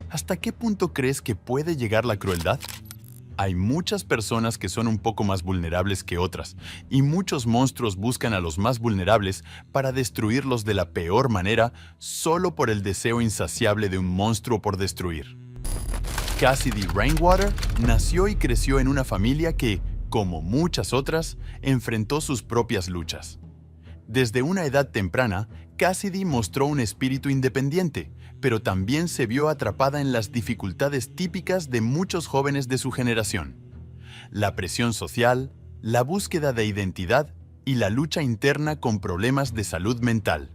¿Hasta qué punto crees que puede llegar la crueldad? Hay muchas personas que son un poco más vulnerables que otras, y muchos monstruos buscan a los más vulnerables para destruirlos de la peor manera solo por el deseo insaciable de un monstruo por destruir. Cassidy Rainwater nació y creció en una familia que, como muchas otras, enfrentó sus propias luchas. Desde una edad temprana, Cassidy mostró un espíritu independiente, pero también se vio atrapada en las dificultades típicas de muchos jóvenes de su generación: la presión social, la búsqueda de identidad y la lucha interna con problemas de salud mental.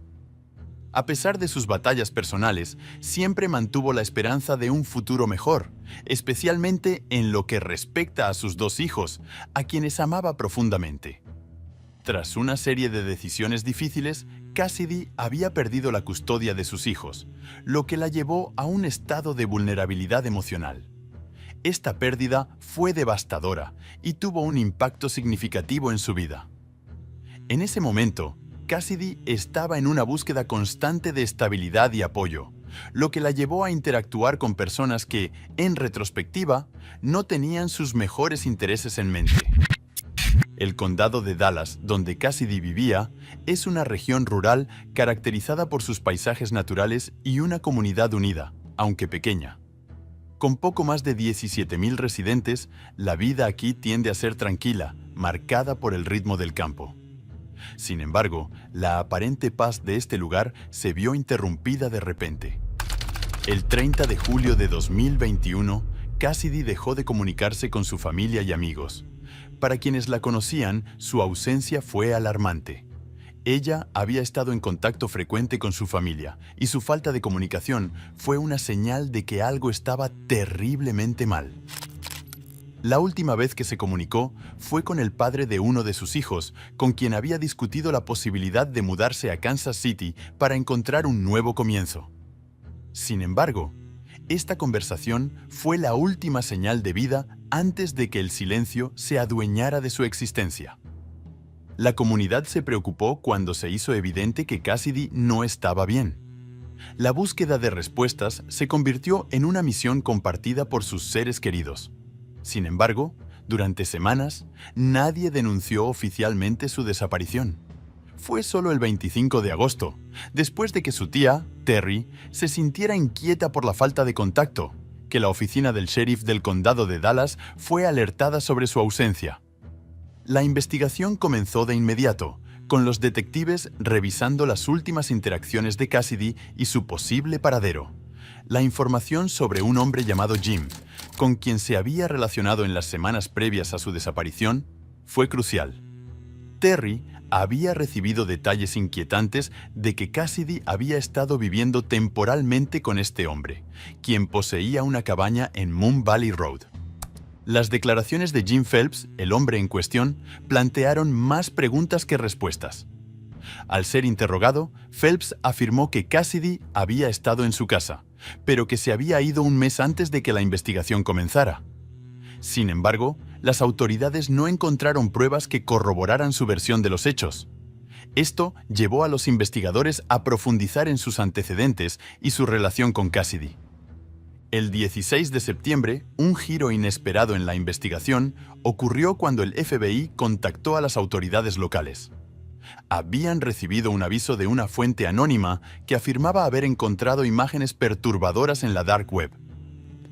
A pesar de sus batallas personales, siempre mantuvo la esperanza de un futuro mejor, especialmente en lo que respecta a sus dos hijos, a quienes amaba profundamente. Tras una serie de decisiones difíciles, Cassidy había perdido la custodia de sus hijos, lo que la llevó a un estado de vulnerabilidad emocional. Esta pérdida fue devastadora y tuvo un impacto significativo en su vida. En ese momento, Cassidy estaba en una búsqueda constante de estabilidad y apoyo, lo que la llevó a interactuar con personas que, en retrospectiva, no tenían sus mejores intereses en mente. El condado de Dallas, donde Cassidy vivía, es una región rural caracterizada por sus paisajes naturales y una comunidad unida, aunque pequeña. Con poco más de 17,000 residentes, la vida aquí tiende a ser tranquila, marcada por el ritmo del campo. Sin embargo, la aparente paz de este lugar se vio interrumpida de repente. El 30 de julio de 2021, Cassidy dejó de comunicarse con su familia y amigos. Para quienes la conocían, su ausencia fue alarmante. Ella había estado en contacto frecuente con su familia, y su falta de comunicación fue una señal de que algo estaba terriblemente mal. La última vez que se comunicó fue con el padre de uno de sus hijos, con quien había discutido la posibilidad de mudarse a Kansas City para encontrar un nuevo comienzo. Sin embargo, esta conversación fue la última señal de vida antes de que el silencio se adueñara de su existencia. La comunidad se preocupó cuando se hizo evidente que Cassidy no estaba bien. La búsqueda de respuestas se convirtió en una misión compartida por sus seres queridos. Sin embargo, durante semanas, nadie denunció oficialmente su desaparición. Fue solo el 25 de agosto, después de que su tía, Terry, se sintiera inquieta por la falta de contacto, que la oficina del sheriff del condado de Dallas fue alertada sobre su ausencia. La investigación comenzó de inmediato, con los detectives revisando las últimas interacciones de Cassidy y su posible paradero. La información sobre un hombre llamado Jim, con quien se había relacionado en las semanas previas a su desaparición, fue crucial. Terry había recibido detalles inquietantes de que Cassidy había estado viviendo temporalmente con este hombre, quien poseía una cabaña en Moon Valley Road. Las declaraciones de Jim Phelps, el hombre en cuestión, plantearon más preguntas que respuestas. Al ser interrogado, Phelps afirmó que Cassidy había estado en su casa, pero que se había ido un mes antes de que la investigación comenzara. Sin embargo, las autoridades no encontraron pruebas que corroboraran su versión de los hechos. Esto llevó a los investigadores a profundizar en sus antecedentes y su relación con Cassidy. El 16 de septiembre, un giro inesperado en la investigación ocurrió cuando el FBI contactó a las autoridades locales. Habían recibido un aviso de una fuente anónima que afirmaba haber encontrado imágenes perturbadoras en la dark web.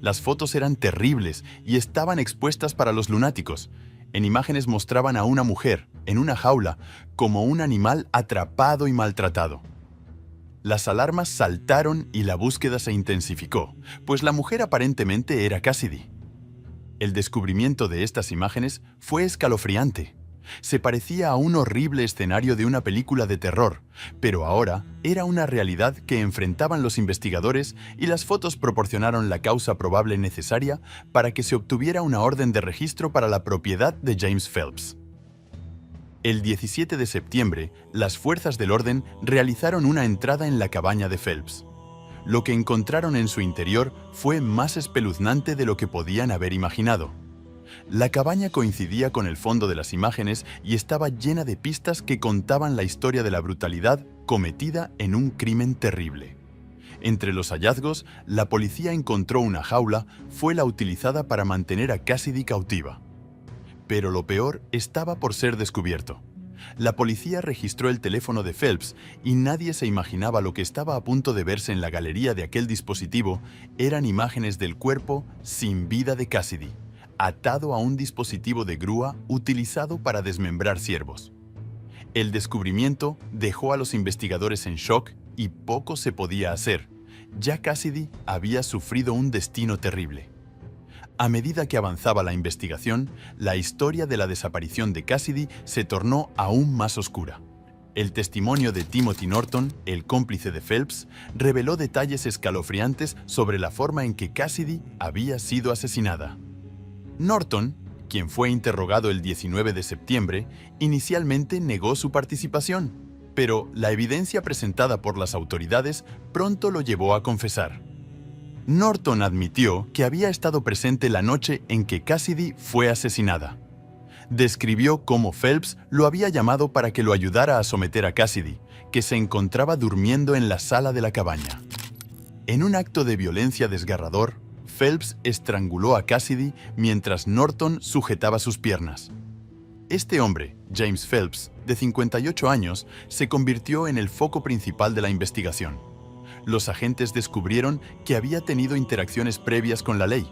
Las fotos eran terribles y estaban expuestas para los lunáticos. En imágenes mostraban a una mujer, en una jaula, como un animal atrapado y maltratado. Las alarmas saltaron y la búsqueda se intensificó, pues la mujer aparentemente era Cassidy. El descubrimiento de estas imágenes fue escalofriante. Se parecía a un horrible escenario de una película de terror, pero ahora era una realidad que enfrentaban los investigadores y las fotos proporcionaron la causa probable necesaria para que se obtuviera una orden de registro para la propiedad de James Phelps. El 17 de septiembre, las fuerzas del orden realizaron una entrada en la cabaña de Phelps. Lo que encontraron en su interior fue más espeluznante de lo que podían haber imaginado. La cabaña coincidía con el fondo de las imágenes y estaba llena de pistas que contaban la historia de la brutalidad cometida en un crimen terrible. Entre los hallazgos, la policía encontró una jaula, fue la utilizada para mantener a Cassidy cautiva. Pero lo peor estaba por ser descubierto. La policía registró el teléfono de Phelps y nadie se imaginaba lo que estaba a punto de verse en la galería de aquel dispositivo. Eran imágenes del cuerpo sin vida de Cassidy, atado a un dispositivo de grúa utilizado para desmembrar ciervos. El descubrimiento dejó a los investigadores en shock y poco se podía hacer. Ya Cassidy había sufrido un destino terrible. A medida que avanzaba la investigación, la historia de la desaparición de Cassidy se tornó aún más oscura. El testimonio de Timothy Norton, el cómplice de Phelps, reveló detalles escalofriantes sobre la forma en que Cassidy había sido asesinada. Norton, quien fue interrogado el 19 de septiembre, inicialmente negó su participación, pero la evidencia presentada por las autoridades pronto lo llevó a confesar. Norton admitió que había estado presente la noche en que Cassidy fue asesinada. Describió cómo Phelps lo había llamado para que lo ayudara a someter a Cassidy, que se encontraba durmiendo en la sala de la cabaña. En un acto de violencia desgarrador, Phelps estranguló a Cassidy mientras Norton sujetaba sus piernas. Este hombre, James Phelps, de 58 años, se convirtió en el foco principal de la investigación. Los agentes descubrieron que había tenido interacciones previas con la ley,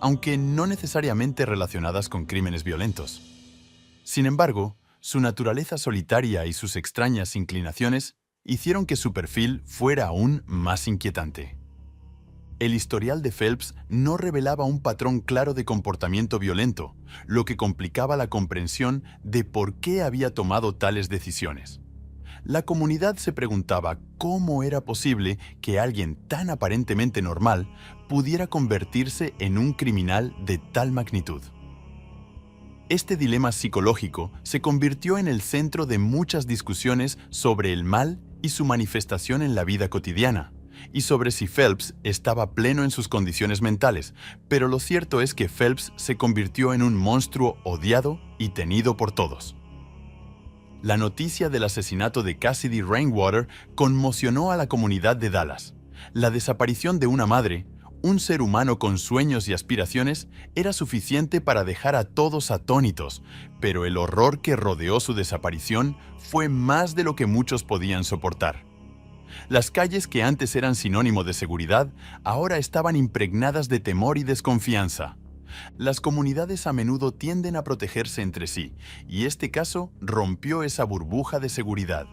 aunque no necesariamente relacionadas con crímenes violentos. Sin embargo, su naturaleza solitaria y sus extrañas inclinaciones hicieron que su perfil fuera aún más inquietante. El historial de Phelps no revelaba un patrón claro de comportamiento violento, lo que complicaba la comprensión de por qué había tomado tales decisiones. La comunidad se preguntaba cómo era posible que alguien tan aparentemente normal pudiera convertirse en un criminal de tal magnitud. Este dilema psicológico se convirtió en el centro de muchas discusiones sobre el mal y su manifestación en la vida cotidiana, y sobre si Phelps estaba pleno en sus condiciones mentales, pero lo cierto es que Phelps se convirtió en un monstruo odiado y temido por todos. La noticia del asesinato de Cassidy Rainwater conmocionó a la comunidad de Dallas. La desaparición de una madre, un ser humano con sueños y aspiraciones, era suficiente para dejar a todos atónitos, pero el horror que rodeó su desaparición fue más de lo que muchos podían soportar. Las calles que antes eran sinónimo de seguridad, ahora estaban impregnadas de temor y desconfianza. Las comunidades a menudo tienden a protegerse entre sí, y este caso rompió esa burbuja de seguridad.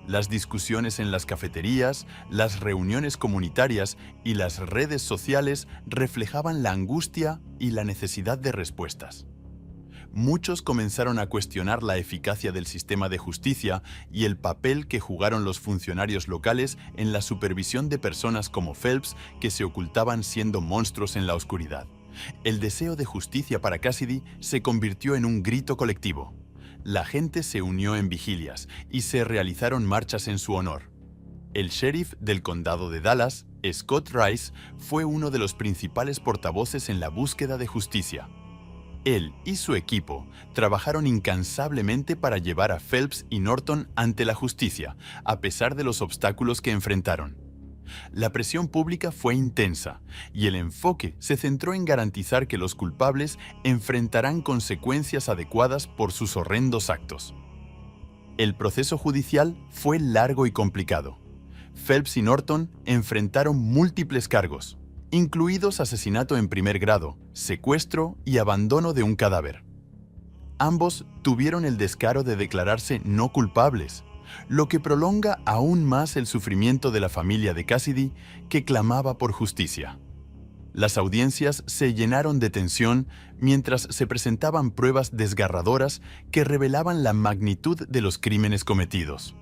Las discusiones en las cafeterías, las reuniones comunitarias y las redes sociales reflejaban la angustia y la necesidad de respuestas. Muchos comenzaron a cuestionar la eficacia del sistema de justicia y el papel que jugaron los funcionarios locales en la supervisión de personas como Phelps que se ocultaban siendo monstruos en la oscuridad. El deseo de justicia para Cassidy se convirtió en un grito colectivo. La gente se unió en vigilias y se realizaron marchas en su honor. El sheriff del condado de Dallas, Scott Rice, fue uno de los principales portavoces en la búsqueda de justicia. Él y su equipo trabajaron incansablemente para llevar a Phelps y Norton ante la justicia, a pesar de los obstáculos que enfrentaron. La presión pública fue intensa y el enfoque se centró en garantizar que los culpables enfrentarán consecuencias adecuadas por sus horrendos actos. El proceso judicial fue largo y complicado. Phelps y Norton enfrentaron múltiples cargos, incluidos asesinato en primer grado, secuestro y abandono de un cadáver. Ambos tuvieron el descaro de declararse no culpables, lo que prolonga aún más el sufrimiento de la familia de Cassidy, que clamaba por justicia. Las audiencias se llenaron de tensión mientras se presentaban pruebas desgarradoras que revelaban la magnitud de los crímenes cometidos.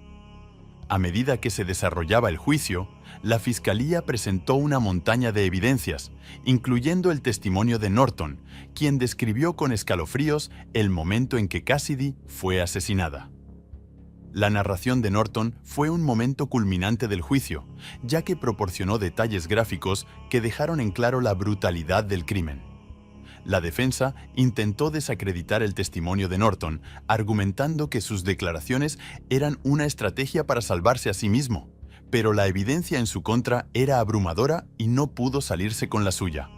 A medida que se desarrollaba el juicio, la fiscalía presentó una montaña de evidencias, incluyendo el testimonio de Norton, quien describió con escalofríos el momento en que Cassidy fue asesinada. La narración de Norton fue un momento culminante del juicio, ya que proporcionó detalles gráficos que dejaron en claro la brutalidad del crimen. La defensa intentó desacreditar el testimonio de Norton, argumentando que sus declaraciones eran una estrategia para salvarse a sí mismo, pero la evidencia en su contra era abrumadora y no pudo salirse con la suya.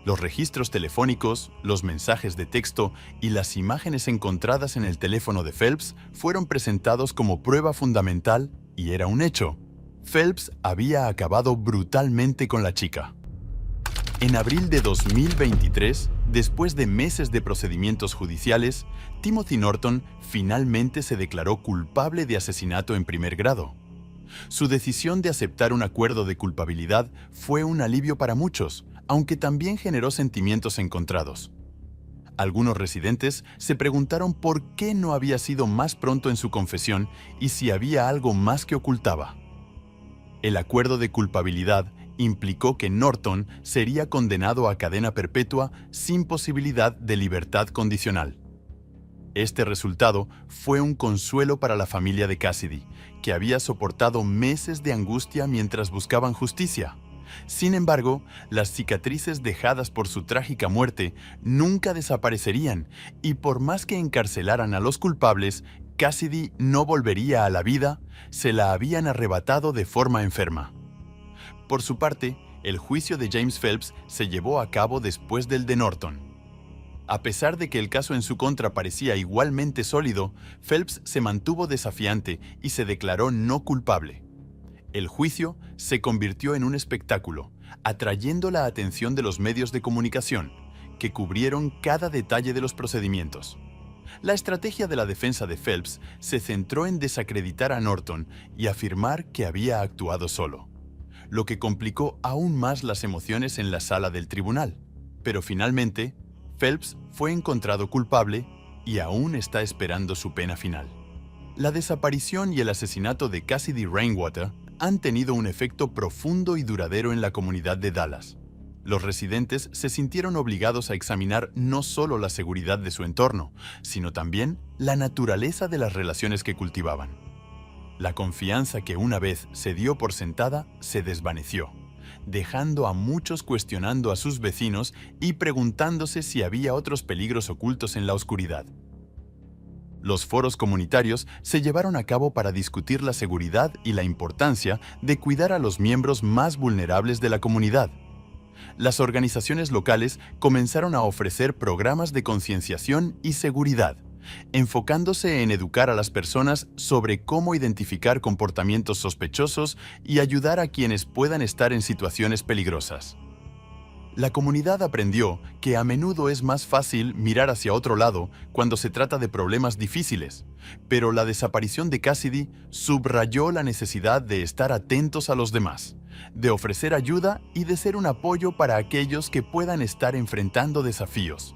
Los registros telefónicos, los mensajes de texto y las imágenes encontradas en el teléfono de Phelps fueron presentados como prueba fundamental y era un hecho. Phelps había acabado brutalmente con la chica. En abril de 2023, después de meses de procedimientos judiciales, Timothy Norton finalmente se declaró culpable de asesinato en primer grado. Su decisión de aceptar un acuerdo de culpabilidad fue un alivio para muchos, aunque también generó sentimientos encontrados. Algunos residentes se preguntaron por qué no había sido más pronto en su confesión y si había algo más que ocultaba. El acuerdo de culpabilidad implicó que Norton sería condenado a cadena perpetua sin posibilidad de libertad condicional. Este resultado fue un consuelo para la familia de Cassidy, que había soportado meses de angustia mientras buscaban justicia. Sin embargo, las cicatrices dejadas por su trágica muerte nunca desaparecerían, y por más que encarcelaran a los culpables, Cassidy no volvería a la vida, se la habían arrebatado de forma enferma. Por su parte, el juicio de James Phelps se llevó a cabo después del de Norton. A pesar de que el caso en su contra parecía igualmente sólido, Phelps se mantuvo desafiante y se declaró no culpable. El juicio se convirtió en un espectáculo, atrayendo la atención de los medios de comunicación, que cubrieron cada detalle de los procedimientos. La estrategia de la defensa de Phelps se centró en desacreditar a Norton y afirmar que había actuado solo, lo que complicó aún más las emociones en la sala del tribunal. Pero finalmente, Phelps fue encontrado culpable y aún está esperando su pena final. La desaparición y el asesinato de Cassidy Rainwater han tenido un efecto profundo y duradero en la comunidad de Dallas. Los residentes se sintieron obligados a examinar no solo la seguridad de su entorno, sino también la naturaleza de las relaciones que cultivaban. La confianza que una vez se dio por sentada se desvaneció, dejando a muchos cuestionando a sus vecinos y preguntándose si había otros peligros ocultos en la oscuridad. Los foros comunitarios se llevaron a cabo para discutir la seguridad y la importancia de cuidar a los miembros más vulnerables de la comunidad. Las organizaciones locales comenzaron a ofrecer programas de concienciación y seguridad, enfocándose en educar a las personas sobre cómo identificar comportamientos sospechosos y ayudar a quienes puedan estar en situaciones peligrosas. La comunidad aprendió que a menudo es más fácil mirar hacia otro lado cuando se trata de problemas difíciles, pero la desaparición de Cassidy subrayó la necesidad de estar atentos a los demás, de ofrecer ayuda y de ser un apoyo para aquellos que puedan estar enfrentando desafíos.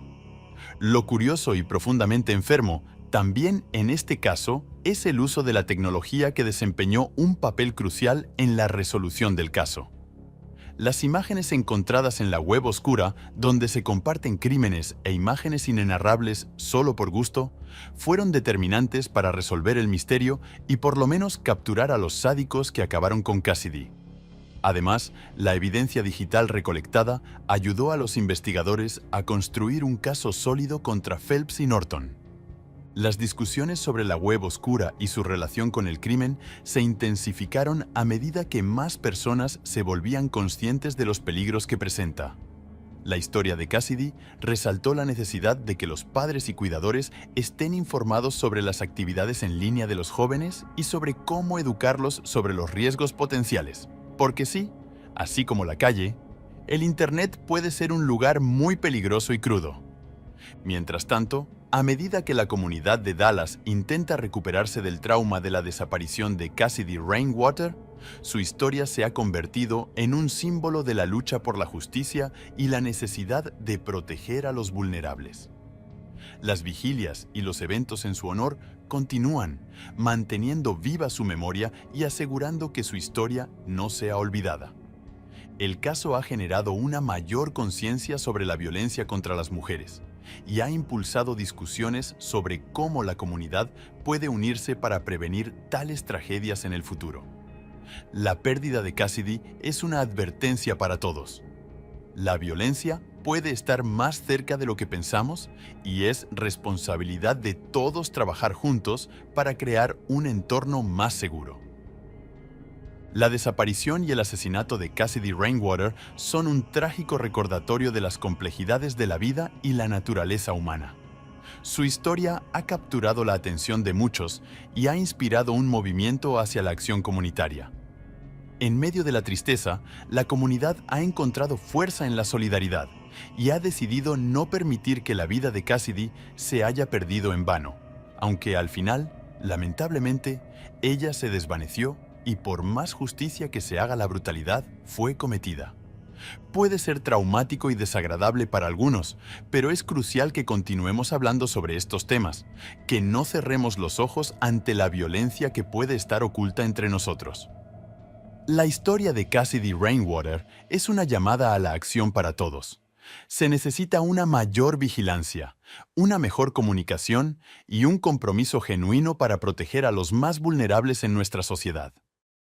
Lo curioso y profundamente enfermo, también en este caso, es el uso de la tecnología que desempeñó un papel crucial en la resolución del caso. Las imágenes encontradas en la web oscura, donde se comparten crímenes e imágenes inenarrables solo por gusto, fueron determinantes para resolver el misterio y por lo menos capturar a los sádicos que acabaron con Cassidy. Además, la evidencia digital recolectada ayudó a los investigadores a construir un caso sólido contra Phelps y Norton. Las discusiones sobre la web oscura y su relación con el crimen se intensificaron a medida que más personas se volvían conscientes de los peligros que presenta. La historia de Cassidy resaltó la necesidad de que los padres y cuidadores estén informados sobre las actividades en línea de los jóvenes y sobre cómo educarlos sobre los riesgos potenciales. Porque sí, así como la calle, el Internet puede ser un lugar muy peligroso y crudo. Mientras tanto, a medida que la comunidad de Dallas intenta recuperarse del trauma de la desaparición de Cassidy Rainwater, su historia se ha convertido en un símbolo de la lucha por la justicia y la necesidad de proteger a los vulnerables. Las vigilias y los eventos en su honor continúan, manteniendo viva su memoria y asegurando que su historia no sea olvidada. El caso ha generado una mayor conciencia sobre la violencia contra las mujeres y ha impulsado discusiones sobre cómo la comunidad puede unirse para prevenir tales tragedias en el futuro. La pérdida de Cassidy es una advertencia para todos. La violencia puede estar más cerca de lo que pensamos y es responsabilidad de todos trabajar juntos para crear un entorno más seguro. La desaparición y el asesinato de Cassidy Rainwater son un trágico recordatorio de las complejidades de la vida y la naturaleza humana. Su historia ha capturado la atención de muchos y ha inspirado un movimiento hacia la acción comunitaria. En medio de la tristeza, la comunidad ha encontrado fuerza en la solidaridad y ha decidido no permitir que la vida de Cassidy se haya perdido en vano, aunque al final, lamentablemente, ella se desvaneció y por más justicia que se haga la brutalidad, fue cometida. Puede ser traumático y desagradable para algunos, pero es crucial que continuemos hablando sobre estos temas, que no cerremos los ojos ante la violencia que puede estar oculta entre nosotros. La historia de Cassidy Rainwater es una llamada a la acción para todos. Se necesita una mayor vigilancia, una mejor comunicación y un compromiso genuino para proteger a los más vulnerables en nuestra sociedad.